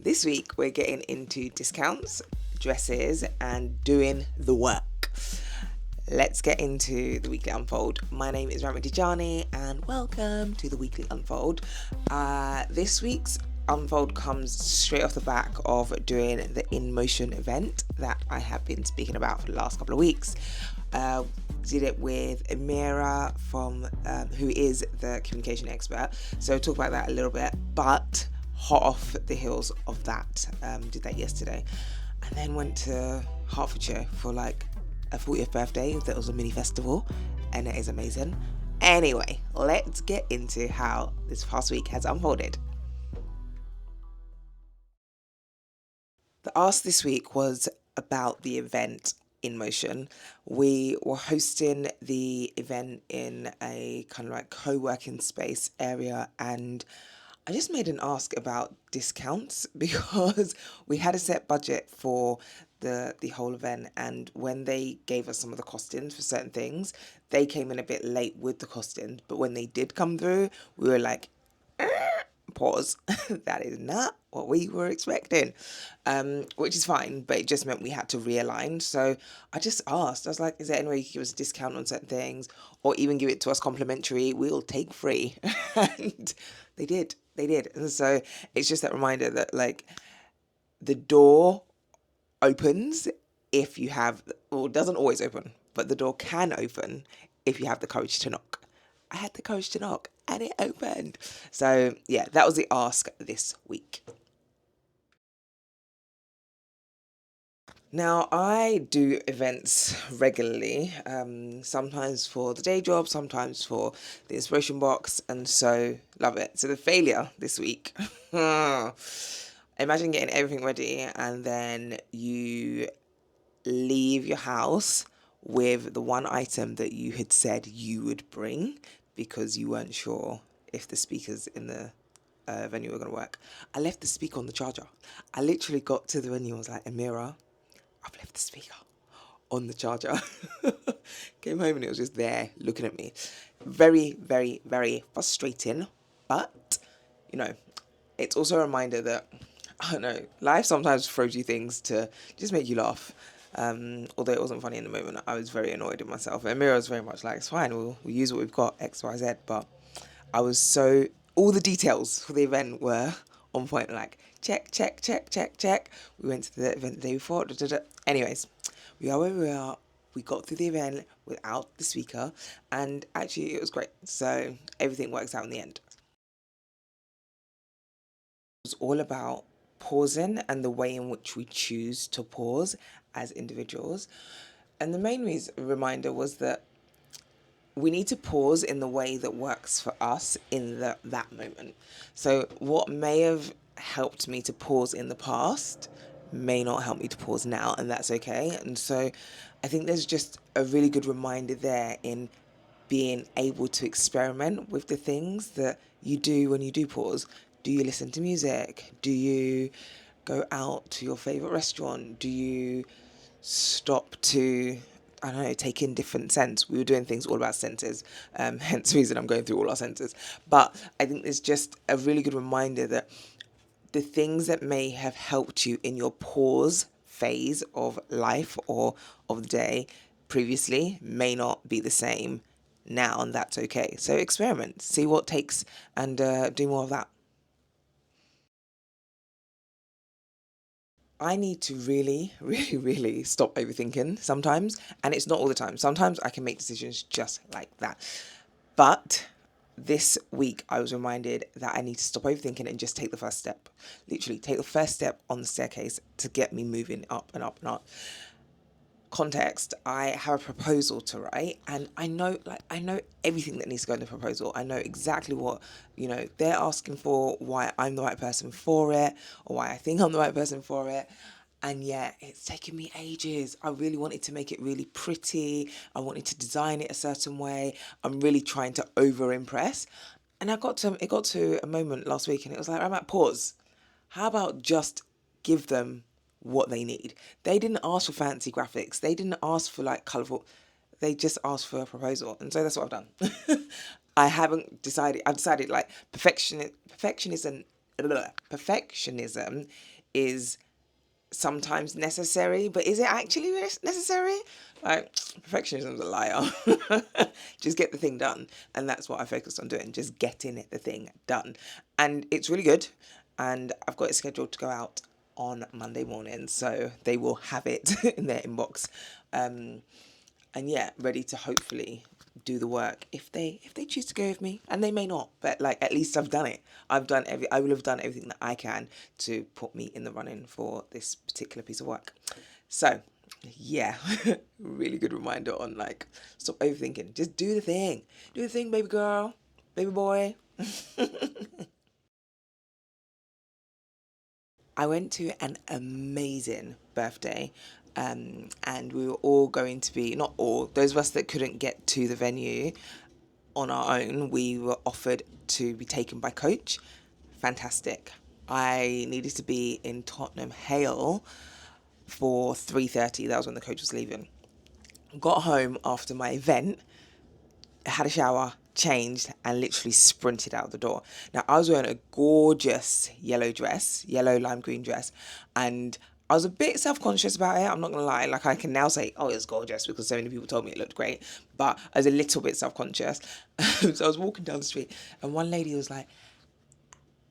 This week we're getting into discounts, dresses, and doing the work. Let's get into the weekly unfold. My name is Ramat Tejani, and welcome to the weekly unfold. This week's unfold comes straight off the back of doing the In Motion event that I have been speaking about for the last couple of weeks. Did it with Amira who is the communication expert. So talk about that a little bit, but hot off the heels of that, did that yesterday, and then went to Hertfordshire for like a 40th birthday. That was a mini festival, and it is amazing. Anyway, let's get into how this past week has unfolded. The ask this week was about the event In Motion. We were hosting the event in a kind of like co-working space area, and I just made an ask about discounts because we had a set budget for the whole event, and when they gave us some of the costings for certain things, they came in a bit late with the costings, but when they did come through, we were like, pause, that is not what we were expecting, which is fine, but it just meant we had to realign. So I just asked, I was like, is there any way you could give us a discount on certain things, or even give it to us complimentary? We'll take free. And they did. And so it's just that reminder that like the door opens if you have, well, it doesn't always open, but the door can open if you have the courage to knock. I had the courage to knock and it opened. So yeah, that was the ask this week. Now, I do events regularly, sometimes for the day job, sometimes for the inspiration box, and so love it. So the failure this week. Imagine getting everything ready and then you leave your house with the one item that you had said you would bring because you weren't sure if the speakers in the venue were going to work. I left the speaker on the charger. I literally got to the venue and was like, Amira, I've left the speaker on the charger. Came home and it was just there looking at me. Very, very, very frustrating. But, it's also a reminder that, I don't know, life sometimes throws you things to just make you laugh. Although it wasn't funny in the moment, I was very annoyed with myself. And Mira was very much like, it's fine, we'll use what we've got, X, Y, Z. But I was all the details for the event were on point, like, check. We went to the event the day before. Anyways, we are where we are. We got through the event without the speaker, and actually it was great. So everything works out in the end. It was all about pausing and the way in which we choose to pause as individuals. And the main reminder was that we need to pause in the way that works for us in that moment. So what may have helped me to pause in the past may not help me to pause now, and that's okay. And so I think there's just a really good reminder there in being able to experiment with the things that you do when you do pause. Do you listen to music? Do you go out to your favorite restaurant? Do you stop to, I don't know, take in different scents? We were doing things all about senses, hence the reason I'm going through all our senses. But I think there's just a really good reminder that the things that may have helped you in your pause phase of life or of the day previously may not be the same now, and that's okay. So experiment, see what takes, and do more of that. I need to really, really, really stop overthinking sometimes, and it's not all the time. Sometimes I can make decisions just like that. But this week, I was reminded that I need to stop overthinking and just take the first step. Literally, take the first step on the staircase to get me moving up and up and up. Context, I have a proposal to write, and I know everything that needs to go in the proposal. I know exactly what they're asking for, why I'm the right person for it, or why I think I'm the right person for it. And yet it's taken me ages. I really wanted to make it really pretty. I wanted to design it a certain way. I'm really trying to over impress. And it got to a moment last week and it was like, I'm at pause. How about just give them what they need? They didn't ask for fancy graphics. They didn't ask for like colourful. They just asked for a proposal. And so that's what I've done. I haven't decided. I've decided like perfectionism is sometimes necessary, but is it actually necessary? Like, perfectionism is a liar. Just get the thing done. And that's what I focused on doing, just getting the thing done. And it's really good. And I've got it scheduled to go out on Monday morning, so they will have it in their inbox. And yeah, ready to hopefully do the work if they choose to go with me, and they may not, but like at least I've done it. I will have done everything that I can to put me in the running for this particular piece of work. So yeah, really good reminder on like, stop overthinking, just do the thing, baby girl, baby boy. I went to an amazing birthday, and we were all going to be, not all, those of us that couldn't get to the venue on our own, we were offered to be taken by coach. Fantastic. I needed to be in Tottenham Hale for 3:30. That was when the coach was leaving. Got home after my event, had a shower, changed, and literally sprinted out the door. Now, I was wearing a gorgeous yellow lime green dress, and I was a bit self-conscious about it. I'm not gonna lie. Like, I can now say, oh, it's gorgeous because so many people told me it looked great, but I was a little bit self-conscious. So I was walking down the street, and one lady was like,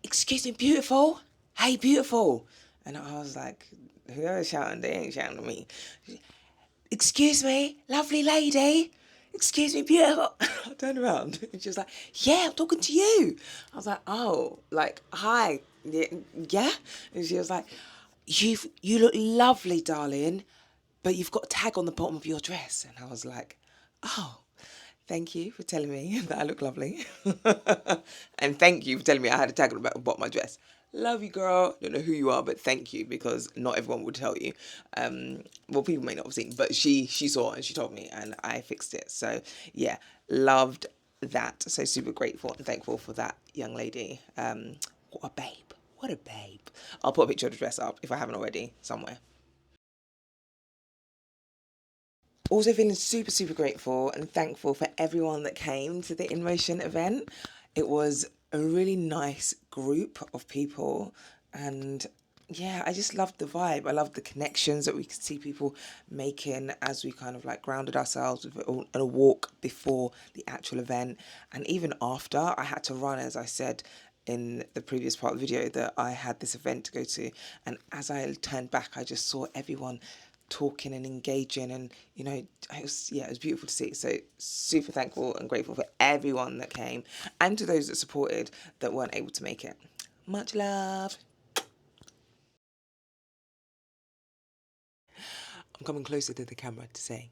"Excuse me, beautiful. Hey, beautiful." And I was like, whoever's shouting, they ain't shouting at me. "Excuse me, lovely lady. Excuse me, beautiful." I turned around and she was like, "Yeah, I'm talking to you." I was like, "Oh, like, hi, yeah." And she was like, "You look lovely, darling, but you've got a tag on the bottom of your dress." And I was like, "Oh, thank you for telling me that I look lovely." And thank you for telling me I had a tag on the bottom of my dress. Love you, girl. Don't know who you are, but thank you, because not everyone would tell you. Well, people may not have seen, but she saw and she told me, and I fixed it. So yeah, loved that. So super grateful and thankful for that young lady. What a babe. What a babe. I'll put a picture of the dress up if I haven't already somewhere. Also feeling super, super grateful and thankful for everyone that came to the In Motion event. It was a really nice group of people, and yeah, I just loved the vibe. I loved the connections that we could see people making as we kind of like grounded ourselves with a walk before the actual event. And even after, I had to run, as I said in the previous part of the video, that I had this event to go to. And as I turned back, I just saw everyone talking and engaging, and it was beautiful to see. So super thankful and grateful for everyone that came, and to those that supported that weren't able to make it. Much love. I'm coming closer to the camera to say,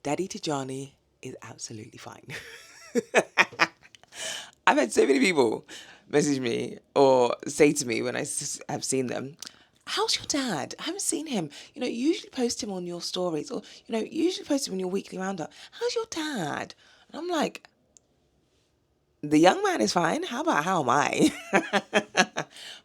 Daddy Tejani is absolutely fine. I've had so many people message me or say to me when I have seen them, "How's your dad? I haven't seen him. You usually post him on your stories, or, you usually post him on your weekly roundup. How's your dad?" And I'm like, the young man is fine. How am I?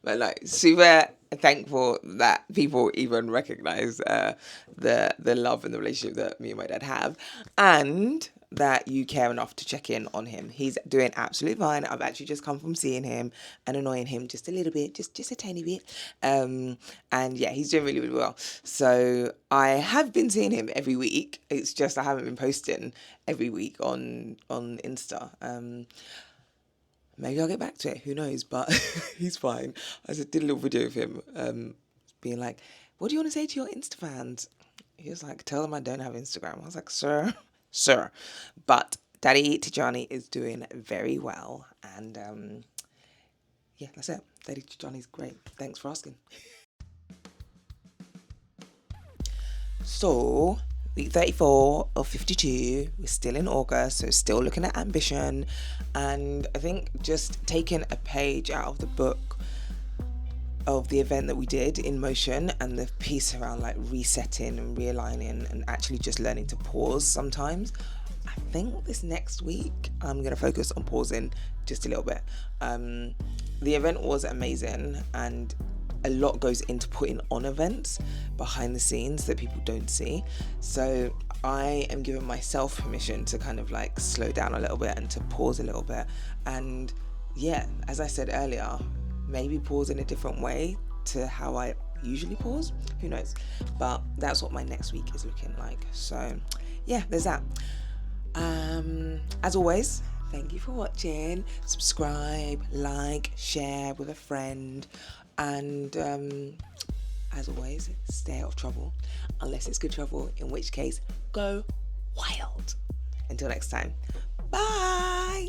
But like, super thankful that people even recognize the love and the relationship that me and my dad have, and that you care enough to check in on him. He's doing absolutely fine. I've actually just come from seeing him and annoying him just a little bit, just a tiny bit. And yeah, he's doing really, really well. So I have been seeing him every week. It's just I haven't been posting every week on Insta. Maybe I'll get back to it. Who knows? But he's fine. I did a little video of him being like, "What do you want to say to your Insta fans?" He was like, "Tell them I don't have Instagram." I was like, "Sir, sir." But Daddy Tejani is doing very well. And yeah, that's it. Daddy Tejani's great. Thanks for asking. So, week 34 of 52, we're still in August, so still looking at ambition. And I think just taking a page out of the book of the event that we did in motion, and the piece around like resetting and realigning and actually just learning to pause sometimes. I think this next week I'm going to focus on pausing just a little bit. The event was amazing, and a lot goes into putting on events behind the scenes that people don't see. So I am giving myself permission to kind of like slow down a little bit and to pause a little bit. And yeah, as I said earlier, maybe pause in a different way to how I usually pause. Who knows? But that's what my next week is looking like. So yeah, there's that. As always, thank you for watching. Subscribe, like, share with a friend, and as always, stay out of trouble, unless it's good trouble, in which case, go wild. Until next time, bye.